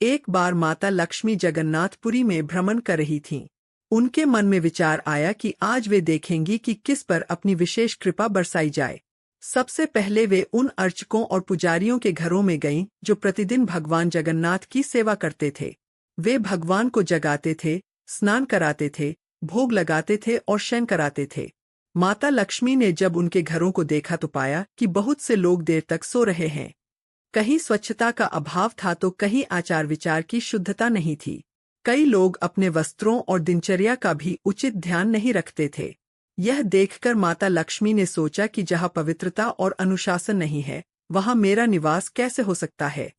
एक बार माता लक्ष्मी जगन्नाथपुरी में भ्रमण कर रही थीं। उनके मन में विचार आया कि आज वे देखेंगी कि किस पर अपनी विशेष कृपा बरसाई जाए। सबसे पहले वे उन अर्चकों और पुजारियों के घरों में गईं जो प्रतिदिन भगवान जगन्नाथ की सेवा करते थे। वे भगवान को जगाते थे, स्नान कराते थे, भोग लगाते थे और शयन कराते थे। माता लक्ष्मी ने जब उनके घरों को देखा तो पाया कि बहुत से लोग देर तक सो रहे हैं। कहीं स्वच्छता का अभाव था तो कहीं आचार विचार की शुद्धता नहीं थी। कई लोग अपने वस्त्रों और दिनचर्या का भी उचित ध्यान नहीं रखते थे। यह देखकर माता लक्ष्मी ने सोचा कि जहाँ पवित्रता और अनुशासन नहीं है, वहाँ मेरा निवास कैसे हो सकता है।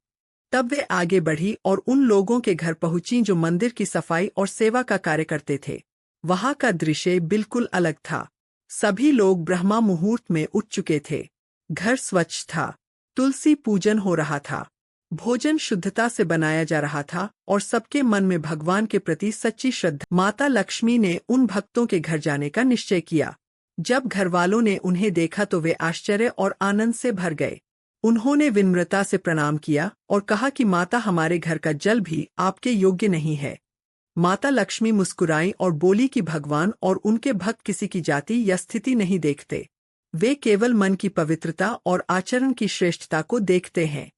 तब वे आगे बढ़ी और उन लोगों के घर पहुंची जो मंदिर की सफाई और सेवा का कार्य करते थे। वहाँ का दृश्य बिल्कुल अलग था। सभी लोग ब्रह्मा मुहूर्त में उठ चुके थे। घर स्वच्छ था, तुलसी पूजन हो रहा था, भोजन शुद्धता से बनाया जा रहा था और सबके मन में भगवान के प्रति सच्ची श्रद्धा। माता लक्ष्मी ने उन भक्तों के घर जाने का निश्चय किया। जब घरवालों ने उन्हें देखा तो वे आश्चर्य और आनंद से भर गए। उन्होंने विनम्रता से प्रणाम किया और कहा कि माता, हमारे घर का जल भी आपके योग्य नहीं है। माता लक्ष्मी मुस्कुराई और बोली कि भगवान और उनके भक्त किसी की जाति या स्थिति नहीं देखते। वे केवल मन की पवित्रता और आचरण की श्रेष्ठता को देखते हैं।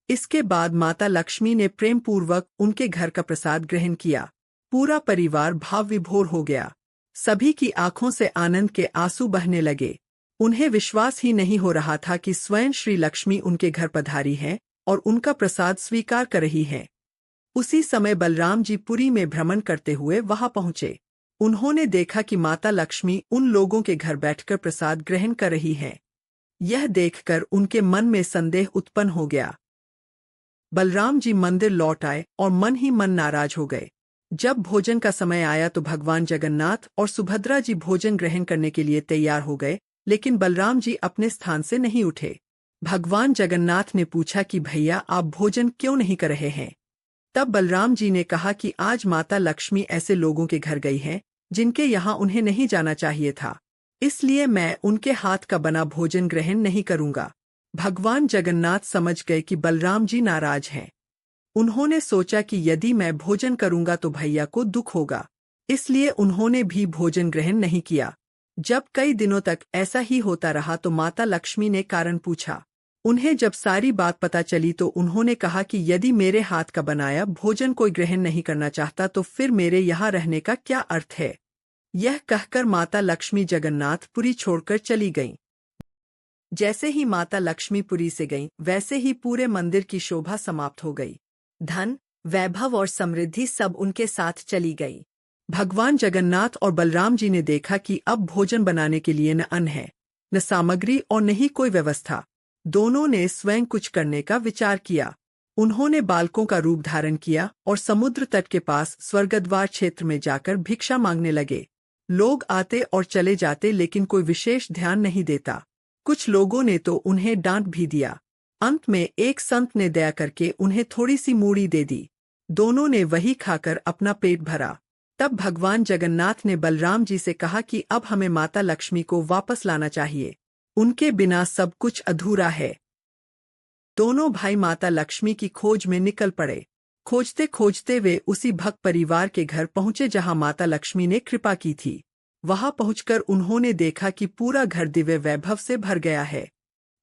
इसके बाद माता लक्ष्मी ने प्रेम पूर्वक उनके घर का प्रसाद ग्रहण किया। पूरा परिवार भाव विभोर हो गया। सभी की आंखों से आनंद के आंसू बहने लगे। उन्हें विश्वास ही नहीं हो रहा था कि स्वयं श्री लक्ष्मी उनके घर पधारी हैं और उनका प्रसाद स्वीकार कर रही हैं। उसी समय बलराम जी पुरी में भ्रमण करते हुए वहां पहुंचे। उन्होंने देखा कि माता लक्ष्मी उन लोगों के घर बैठकर प्रसाद ग्रहण कर रही हैं। यह देखकर उनके मन में संदेह उत्पन्न हो गया। बलराम जी मंदिर लौट आए और मन ही मन नाराज हो गए। जब भोजन का समय आया तो भगवान जगन्नाथ और सुभद्रा जी भोजन ग्रहण करने के लिए तैयार हो गए, लेकिन बलराम जी अपने स्थान से नहीं उठे। भगवान जगन्नाथ ने पूछा कि भैया, आप भोजन क्यों नहीं कर रहे हैं। तब बलराम जी ने कहा कि आज माता लक्ष्मी ऐसे लोगों के घर गई हैं जिनके यहाँ उन्हें नहीं जाना चाहिए था, इसलिए मैं उनके हाथ का बना भोजन ग्रहण नहीं करूंगा। भगवान जगन्नाथ समझ गए कि बलराम जी नाराज हैं। उन्होंने सोचा कि यदि मैं भोजन करूंगा तो भैया को दुख होगा, इसलिए उन्होंने भी भोजन ग्रहण नहीं किया। जब कई दिनों तक ऐसा ही होता रहा तो माता लक्ष्मी ने कारण पूछा। उन्हें जब सारी बात पता चली तो उन्होंने कहा कि यदि मेरे हाथ का बनाया भोजन कोई ग्रहण नहीं करना चाहता तो फिर मेरे यहाँ रहने का क्या अर्थ है। यह कहकर माता लक्ष्मी जगन्नाथपुरी छोड़कर चली गईं। जैसे ही माता लक्ष्मीपुरी से गईं, वैसे ही पूरे मंदिर की शोभा समाप्त हो गई। धन, वैभव और समृद्धि सब उनके साथ चली गई। भगवान जगन्नाथ और बलराम जी ने देखा कि अब भोजन बनाने के लिए न अन्न है, न सामग्री और न ही कोई व्यवस्था। दोनों ने स्वयं कुछ करने का विचार किया। उन्होंने बालकों का रूप धारण किया और समुद्र तट के पास स्वर्गद्वार क्षेत्र में जाकर भिक्षा मांगने लगे। लोग आते और चले जाते, लेकिन कोई विशेष ध्यान नहीं देता। कुछ लोगों ने तो उन्हें डांट भी दिया। अंत में एक संत ने दया करके उन्हें थोड़ी सी मूढ़ी दे दी। दोनों ने वही खाकर अपना पेट भरा। तब भगवान जगन्नाथ ने बलराम जी से कहा कि अब हमें माता लक्ष्मी को वापस लाना चाहिए, उनके बिना सब कुछ अधूरा है। दोनों भाई माता लक्ष्मी की खोज में निकल पड़े। खोजते खोजते वे उसी भक्त परिवार के घर पहुंचे जहां माता लक्ष्मी ने कृपा की थी। वहां पहुंचकर उन्होंने देखा कि पूरा घर दिव्य वैभव से भर गया है।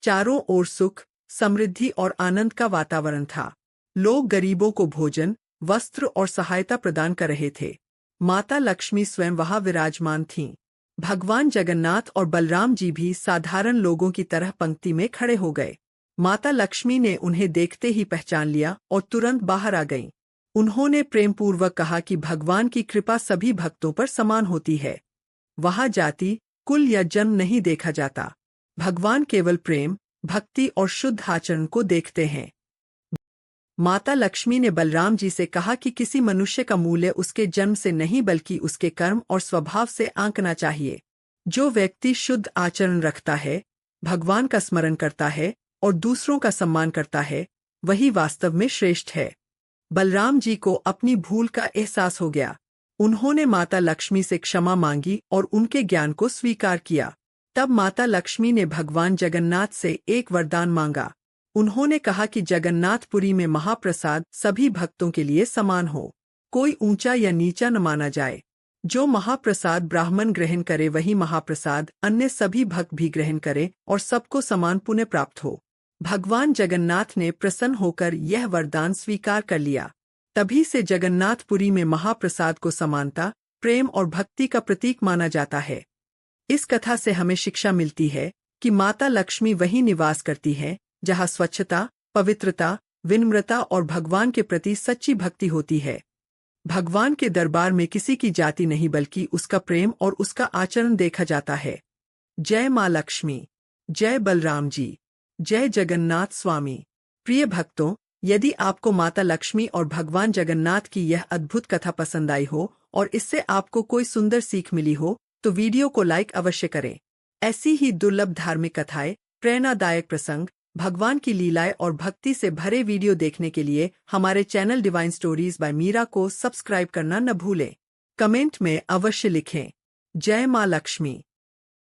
चारों ओर सुख, समृद्धि और आनंद का वातावरण था। लोग गरीबों को भोजन, वस्त्र और सहायता प्रदान कर रहे थे। माता लक्ष्मी स्वयं वहां विराजमान थीं। भगवान जगन्नाथ और बलराम जी भी साधारण लोगों की तरह पंक्ति में खड़े हो गए। माता लक्ष्मी ने उन्हें देखते ही पहचान लिया और तुरंत बाहर आ गईं। उन्होंने प्रेमपूर्वक कहा कि भगवान की कृपा सभी भक्तों पर समान होती है। वहां जाति, कुल या जन्म नहीं देखा जाता। भगवान केवल प्रेम, भक्ति और शुद्ध आचरण को देखते हैं। माता लक्ष्मी ने बलराम जी से कहा कि किसी मनुष्य का मूल्य उसके जन्म से नहीं बल्कि उसके कर्म और स्वभाव से आंकना चाहिए। जो व्यक्ति शुद्ध आचरण रखता है, भगवान का स्मरण करता है और दूसरों का सम्मान करता है, वही वास्तव में श्रेष्ठ है। बलराम जी को अपनी भूल का एहसास हो गया। उन्होंने माता लक्ष्मी से क्षमा मांगी और उनके ज्ञान को स्वीकार किया। तब माता लक्ष्मी ने भगवान जगन्नाथ से एक वरदान मांगा। उन्होंने कहा कि जगन्नाथपुरी में महाप्रसाद सभी भक्तों के लिए समान हो, कोई ऊंचा या नीचा न माना जाए। जो महाप्रसाद ब्राह्मण ग्रहण करे वही महाप्रसाद अन्य सभी भक्त भी ग्रहण करें और सबको समान पुण्य प्राप्त हो। भगवान जगन्नाथ ने प्रसन्न होकर यह वरदान स्वीकार कर लिया। तभी से जगन्नाथपुरी में महाप्रसाद को समानता, प्रेम और भक्ति का प्रतीक माना जाता है। इस कथा से हमें शिक्षा मिलती है कि माता लक्ष्मी वहीं निवास करती है जहाँ स्वच्छता, पवित्रता, विनम्रता और भगवान के प्रति सच्ची भक्ति होती है। भगवान के दरबार में किसी की जाति नहीं बल्कि उसका प्रेम और उसका आचरण देखा जाता है। जय माँ लक्ष्मी, जय बलराम जी, जय जगन्नाथ स्वामी। प्रिय भक्तों, यदि आपको माता लक्ष्मी और भगवान जगन्नाथ की यह अद्भुत कथा पसंद आई हो और इससे आपको कोई सुंदर सीख मिली हो तो वीडियो को लाइक अवश्य करें। ऐसी ही दुर्लभ धार्मिक कथाएं, प्रेरणादायक प्रसंग, भगवान की लीलाएं और भक्ति से भरे वीडियो देखने के लिए हमारे channel divine stories by Meera को सब्सक्राइब करना न भूलें। कमेंट में अवश्य लिखें, जय माँ लक्ष्मी।